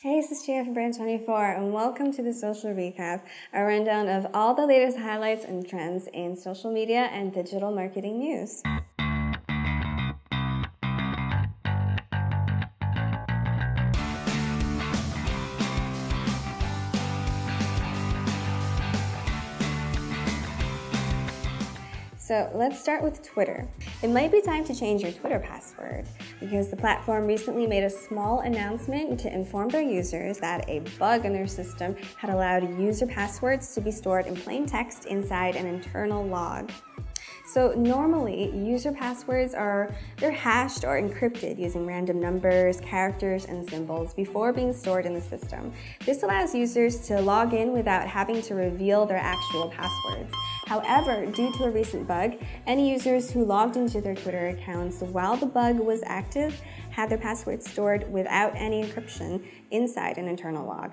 Hey, this is Chia from Brand24, and welcome to the Social Recap, a rundown of all the latest highlights and trends in social media and digital marketing news. So let's start with Twitter. It might be time to change your Twitter password because the platform recently made a small announcement to inform their users that a bug in their system had allowed user passwords to be stored in plain text inside an internal log. So normally, user passwords they're hashed or encrypted using random numbers, characters, and symbols before being stored in the system. This allows users to log in without having to reveal their actual passwords. However, due to a recent bug, any users who logged into their Twitter accounts while the bug was active had their passwords stored without any encryption inside an internal log.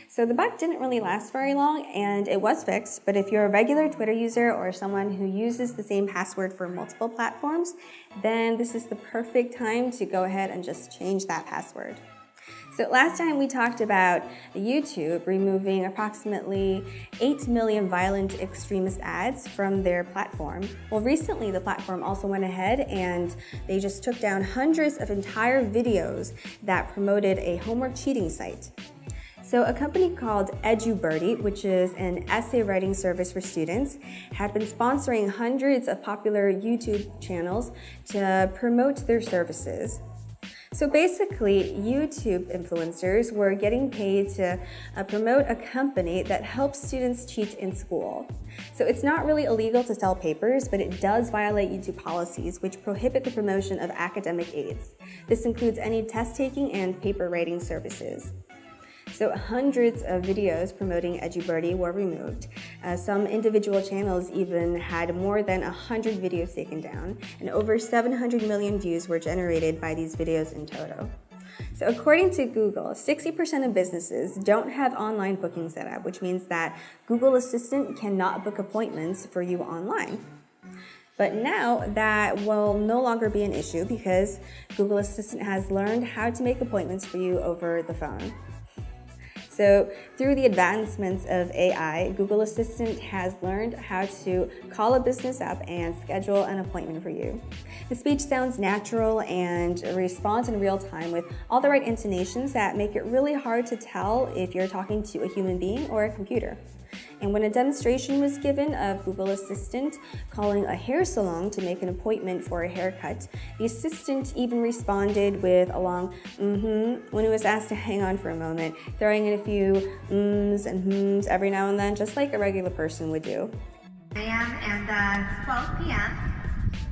So the bug didn't really last very long and it was fixed, but if you're a regular Twitter user or someone who uses the same password for multiple platforms, then this is the perfect time to go ahead and just change that password. So last time we talked about YouTube removing approximately 8 million violent extremist ads from their platform. Well, recently the platform also went ahead and they just took down hundreds of entire videos that promoted a homework cheating site. So a company called EduBirdie, which is an essay writing service for students, had been sponsoring hundreds of popular YouTube channels to promote their services. So basically, YouTube influencers were getting paid to promote a company that helps students cheat in school. So it's not really illegal to sell papers, but it does violate YouTube policies which prohibit the promotion of academic aids. This includes any test-taking and paper writing services. So hundreds of videos promoting EduBirdie were removed. Some individual channels even had more than 100 videos taken down, and over 700 million views were generated by these videos in total. So according to Google, 60% of businesses don't have online booking set up, which means that Google Assistant cannot book appointments for you online. But now that will no longer be an issue because Google Assistant has learned how to make appointments for you over the phone. So through the advancements of AI, Google Assistant has learned how to call a business up and schedule an appointment for you. The speech sounds natural and responds in real time with all the right intonations that make it really hard to tell if you're talking to a human being or a computer. And when a demonstration was given of Google Assistant calling a hair salon to make an appointment for a haircut, the assistant even responded with a long when it was asked to hang on for a moment, throwing in a few and hms every now and then, just like a regular person would do. a.m. and 12 p.m.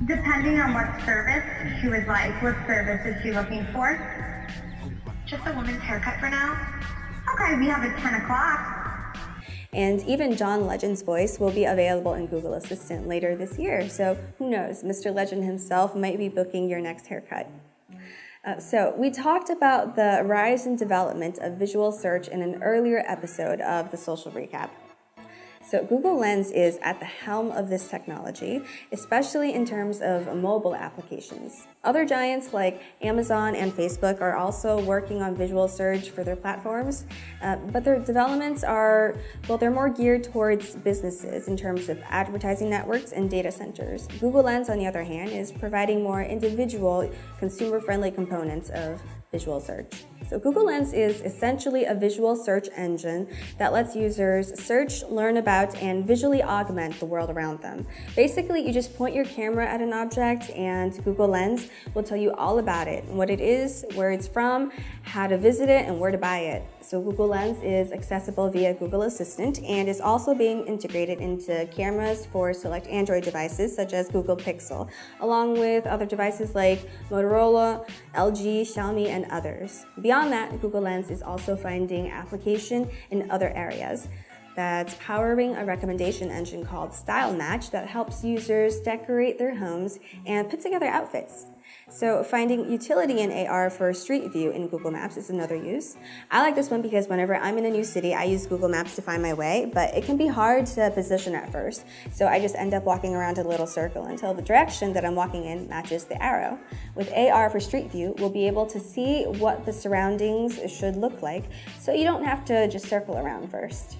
Depending on what service she would like. What service is she looking for? Just a woman's haircut for now. Okay, we have at 10 o'clock. And even John Legend's voice will be available in Google Assistant later this year. So who knows, Mr. Legend himself might be booking your next haircut. So we talked about the rise and development of visual search in an earlier episode of the Social Recap. So Google Lens is at the helm of this technology, especially in terms of mobile applications. Other giants like Amazon and Facebook are also working on visual search for their platforms, but their developments they're more geared towards businesses in terms of advertising networks and data centers. Google Lens, on the other hand, is providing more individual, consumer-friendly components of visual search. So Google Lens is essentially a visual search engine that lets users search, learn about, and visually augment the world around them. Basically, you just point your camera at an object and Google Lens will tell you all about it, what it is, where it's from, how to visit it, and where to buy it. So Google Lens is accessible via Google Assistant and is also being integrated into cameras for select Android devices such as Google Pixel, along with other devices like Motorola, LG, Xiaomi, and others. Beyond that, Google Lens is also finding application in other areas. That's powering a recommendation engine called Style Match that helps users decorate their homes and put together outfits. So finding utility in AR for Street View in Google Maps is another use. I like this one because whenever I'm in a new city, I use Google Maps to find my way, but it can be hard to position at first. So I just end up walking around a little circle until the direction that I'm walking in matches the arrow. With AR for Street View, we'll be able to see what the surroundings should look like, so you don't have to just circle around first.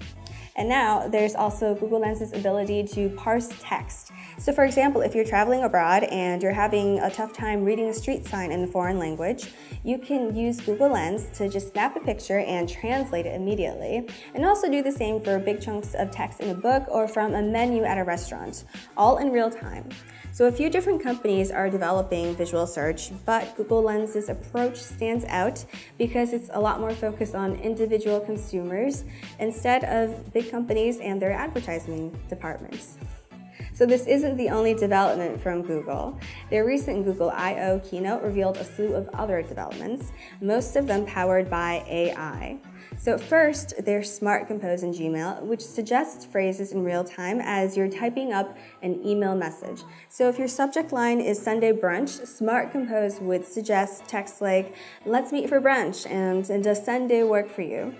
And now there's also Google Lens's ability to parse text. So for example, if you're traveling abroad and you're having a tough time reading a street sign in a foreign language, you can use Google Lens to just snap a picture and translate it immediately. And also do the same for big chunks of text in a book or from a menu at a restaurant, all in real time. So a few different companies are developing visual search, but Google Lens's approach stands out because it's a lot more focused on individual consumers instead of big companies and their advertising departments. So this isn't the only development from Google. Their recent Google I/O keynote revealed a slew of other developments, most of them powered by AI. So first, there's Smart Compose in Gmail, which suggests phrases in real time as you're typing up an email message. So if your subject line is Sunday brunch, Smart Compose would suggest text like, "Let's meet for brunch," and "Does Sunday work for you?"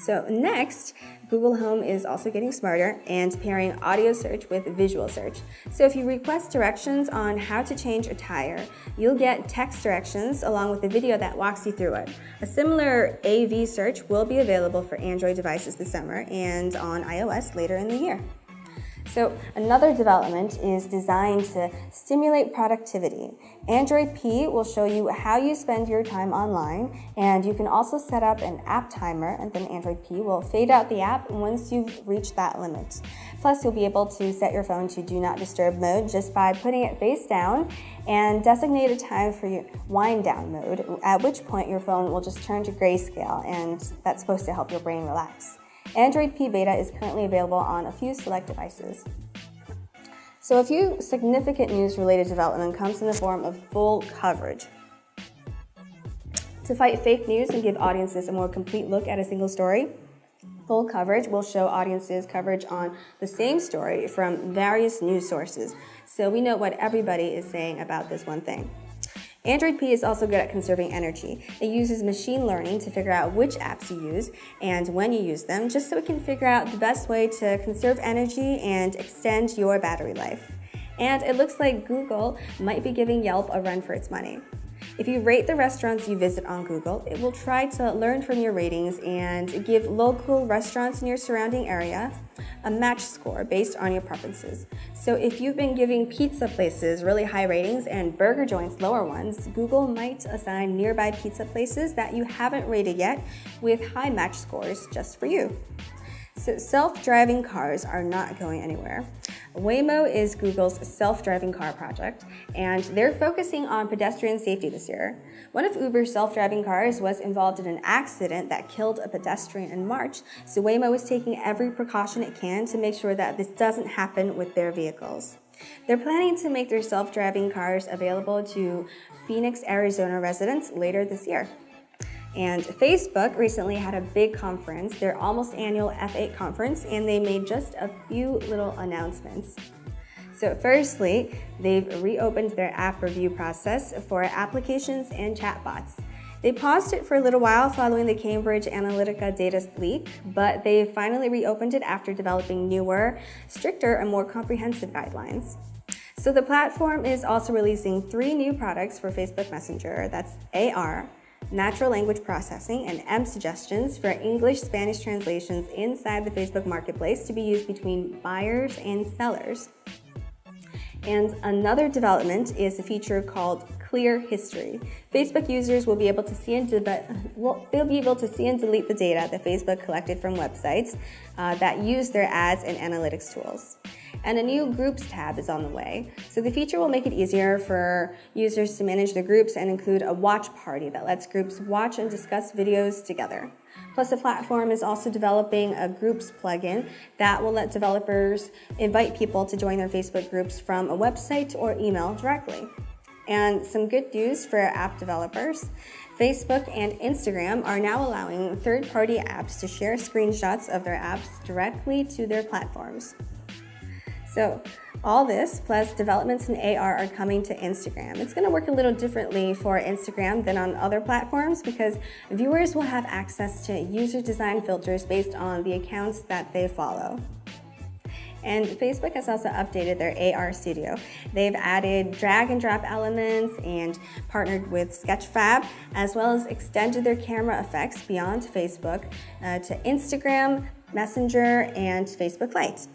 So next, Google Home is also getting smarter and pairing audio search with visual search. So if you request directions on how to change a tire, you'll get text directions along with a video that walks you through it. A similar AV search will be available for Android devices this summer and on iOS later in the year. So another development is designed to stimulate productivity. Android P will show you how you spend your time online, and you can also set up an app timer, and then Android P will fade out the app once you've reached that limit. Plus, you'll be able to set your phone to Do Not Disturb mode just by putting it face down and designate a time for your wind down mode, at which point your phone will just turn to grayscale, and that's supposed to help your brain relax. Android P beta is currently available on a few select devices. So a few significant news-related development comes in the form of full coverage. To fight fake news and give audiences a more complete look at a single story, full coverage will show audiences coverage on the same story from various news sources, so we know what everybody is saying about this one thing. Android P is also good at conserving energy. It uses machine learning to figure out which apps you use and when you use them, just so it can figure out the best way to conserve energy and extend your battery life. And it looks like Google might be giving Yelp a run for its money. If you rate the restaurants you visit on Google, it will try to learn from your ratings and give local restaurants in your surrounding area a match score based on your preferences. So if you've been giving pizza places really high ratings and burger joints lower ones, Google might assign nearby pizza places that you haven't rated yet with high match scores just for you. So self-driving cars are not going anywhere. Waymo is Google's self-driving car project, and they're focusing on pedestrian safety this year. One of Uber's self-driving cars was involved in an accident that killed a pedestrian in March, so Waymo is taking every precaution it can to make sure that this doesn't happen with their vehicles. They're planning to make their self-driving cars available to Phoenix, Arizona residents later this year. And Facebook recently had a big conference, their almost annual F8 conference, and they made just a few little announcements. So firstly, they've reopened their app review process for applications and chatbots. They paused it for a little while following the Cambridge Analytica data leak, but they finally reopened it after developing newer, stricter, and more comprehensive guidelines. So the platform is also releasing 3 new products for Facebook Messenger. That's AR, natural language processing, and M suggestions for English-Spanish translations inside the Facebook Marketplace to be used between buyers and sellers. And another development is a feature called Clear History. Facebook users will be able to see and delete the data that Facebook collected from websites that use their ads and analytics tools. And a new Groups tab is on the way. So the feature will make it easier for users to manage their groups and include a watch party that lets groups watch and discuss videos together. Plus, the platform is also developing a Groups plugin that will let developers invite people to join their Facebook groups from a website or email directly. And some good news for app developers. Facebook and Instagram are now allowing third-party apps to share screenshots of their apps directly to their platforms. So All this, plus developments in AR, are coming to Instagram. It's going to work a little differently for Instagram than on other platforms because viewers will have access to user-design filters based on the accounts that they follow. And Facebook has also updated their AR studio. They've added drag and drop elements and partnered with Sketchfab, as well as extended their camera effects beyond Facebook to Instagram, Messenger, and Facebook Lite.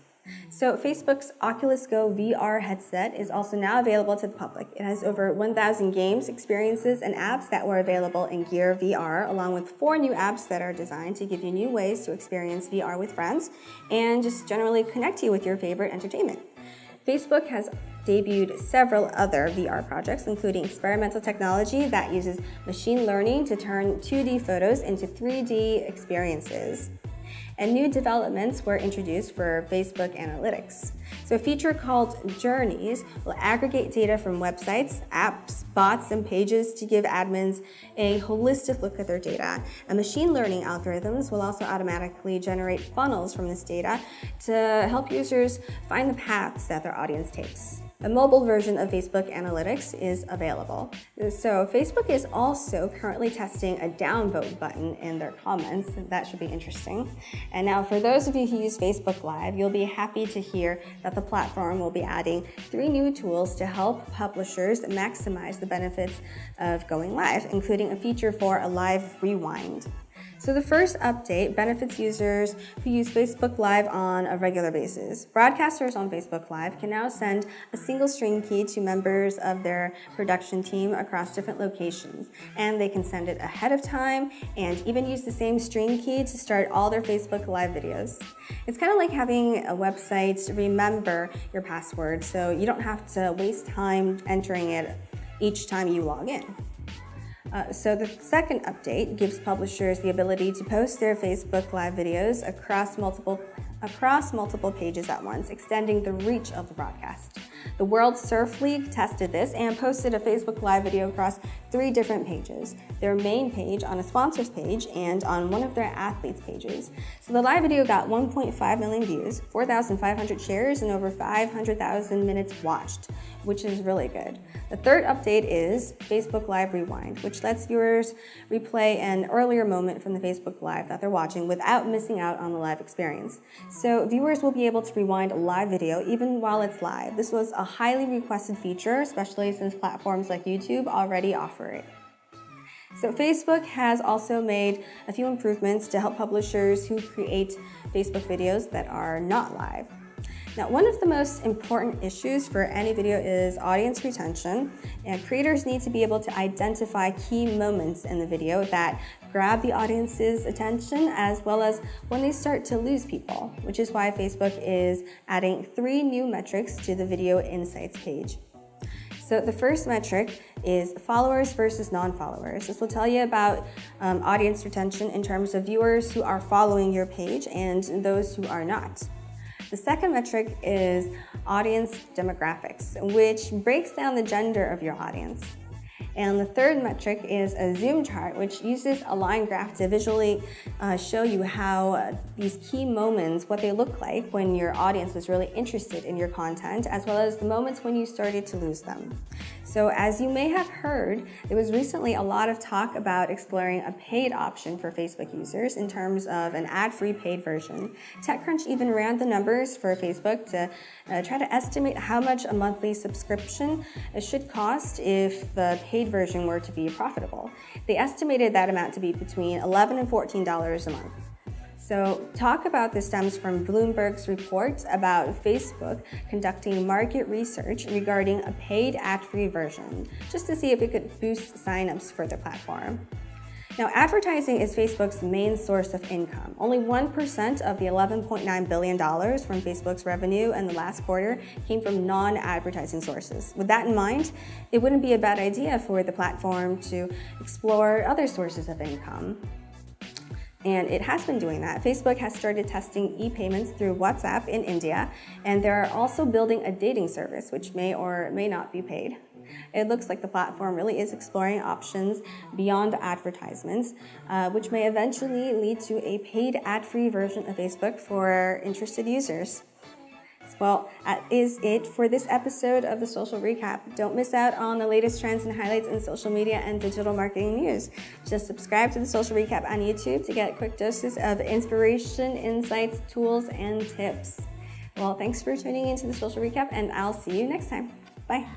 So Facebook's Oculus Go VR headset is also now available to the public. It has over 1,000 games, experiences, and apps that were available in Gear VR, along with 4 new apps that are designed to give you new ways to experience VR with friends and just generally connect you with your favorite entertainment. Facebook has debuted several other VR projects, including experimental technology that uses machine learning to turn 2D photos into 3D experiences. And new developments were introduced for Facebook Analytics. So a feature called Journeys will aggregate data from websites, apps, bots, and pages to give admins a holistic look at their data. And machine learning algorithms will also automatically generate funnels from this data to help users find the paths that their audience takes. A mobile version of Facebook Analytics is available. So Facebook is also currently testing a downvote button in their comments. That should be interesting. And now for those of you who use Facebook Live, you'll be happy to hear that the platform will be adding 3 new tools to help publishers maximize the benefits of going live, including a feature for a live rewind. So the first update benefits users who use Facebook Live on a regular basis. Broadcasters on Facebook Live can now send a single string key to members of their production team across different locations, and they can send it ahead of time and even use the same string key to start all their Facebook Live videos. It's kind of like having a website remember your password, so you don't have to waste time entering it each time you log in. So the second update gives publishers the ability to post their Facebook Live videos across multiple pages at once, extending the reach of the broadcast. The World Surf League tested this and posted a Facebook Live video across 3 different pages: their main page, on a sponsors page, and on one of their athletes' pages. So the live video got 1.5 million views, 4,500 shares, and over 500,000 minutes watched, which is really good. The third update is Facebook Live Rewind, which lets viewers replay an earlier moment from the Facebook Live that they're watching without missing out on the live experience. So viewers will be able to rewind a live video even while it's live. This was a highly requested feature, especially since platforms like YouTube already offer it. So Facebook has also made a few improvements to help publishers who create Facebook videos that are not live. Now, one of the most important issues for any video is audience retention, and creators need to be able to identify key moments in the video that grab the audience's attention, as well as when they start to lose people, which is why Facebook is adding 3 new metrics to the Video Insights page. So the first metric is followers versus non-followers. This will tell you about audience retention in terms of viewers who are following your page and those who are not. The second metric is audience demographics, which breaks down the gender of your audience. And the third metric is a zoom chart, which uses a line graph to visually show you how these key moments, what they look like when your audience was really interested in your content, as well as the moments when you started to lose them. So as you may have heard, there was recently a lot of talk about exploring a paid option for Facebook users in terms of an ad-free paid version. TechCrunch even ran the numbers for Facebook to try to estimate how much a monthly subscription should cost if the paid version were to be profitable. They estimated that amount to be between $11 and $14 a month. So talk about this stems from Bloomberg's report about Facebook conducting market research regarding a paid ad-free version, just to see if it could boost signups for the platform. Now, advertising is Facebook's main source of income. Only 1% of the $11.9 billion from Facebook's revenue in the last quarter came from non-advertising sources. With that in mind, it wouldn't be a bad idea for the platform to explore other sources of income. And it has been doing that. Facebook has started testing e-payments through WhatsApp in India, and they're also building a dating service, which may or may not be paid. It looks like the platform really is exploring options beyond advertisements, which may eventually lead to a paid ad-free version of Facebook for interested users. Well, that is it for this episode of the Social Recap. Don't miss out on the latest trends and highlights in social media and digital marketing news. Just subscribe to the Social Recap on YouTube to get quick doses of inspiration, insights, tools, and tips. Well, thanks for tuning into the Social Recap, and I'll see you next time. Bye.